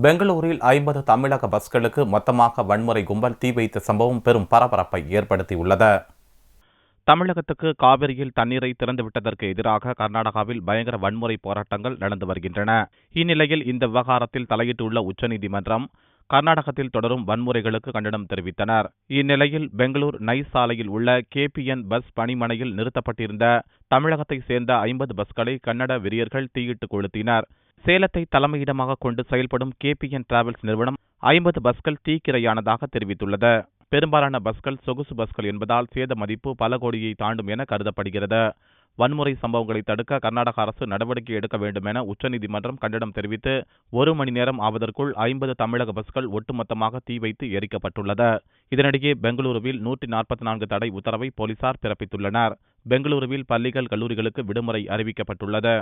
பெங்களூரில் 50 தமிழக பஸ்களுக்கு மொத்தமாக வன்முறை கும்பல் தீ வைத்த சம்பவம் பெரும் பரபரப்பை ஏற்படுத்தியுள்ளது. தமிழகத்துக்கு காவிரியில் தண்ணீரை திறந்துவிட்டதற்கு எதிராக கர்நாடகாவில் பயங்கர வன்முறை போராட்டங்கள் நடந்து வருகின்றன. இந்நிலையில் இந்த விவகாரத்தில் தலையிட்டுள்ள உச்சநீதிமன்றம் கர்நாடகத்தில் தொடரும் வன்முறைகளுக்கு கண்டனம் தெரிவித்தனர். இந்நிலையில் பெங்களூர் நைஸ் சாலையில் உள்ள KPN பஸ் பணிமனையில் நிறுத்தப்பட்டிருந்த தமிழகத்தை சேர்ந்த 50 பஸ்களை கன்னட வெறியர்கள் தீயிட்டு கொளுத்தினர். சேலத்தை தலைமையிடமாக கொண்டு செயல்படும் KPN டிராவல்ஸ் நிறுவனம் 50 பஸ்கள் தீக்கிரையானதாக தெரிவித்துள்ளது. பெரும்பாலான பஸ்கள் சொகுசு பஸ்கள் என்பதால் சேத மதிப்பு பல கோடியை தாண்டும் என கருதப்படுகிறது. வன்முறை சம்பவங்களை தடுக்க கர்நாடக அரசு நடவடிக்கை எடுக்க வேண்டும் என உச்சநீதிமன்றம் கண்டனம் தெரிவித்து 1 மணி நேரம் ஆவதற்குள் 50 தமிழக பஸ்கள் ஒட்டுமொத்தமாக தீ வைத்து எரிக்கப்பட்டுள்ளது. இதனிடையே பெங்களூருவில் 144 தடை உத்தரவை போலீசார் பிறப்பித்துள்ளனர். பெங்களூருவில் பள்ளிகள், கல்லூரிகளுக்கு விடுமுறை அறிவிக்கப்பட்டுள்ளது.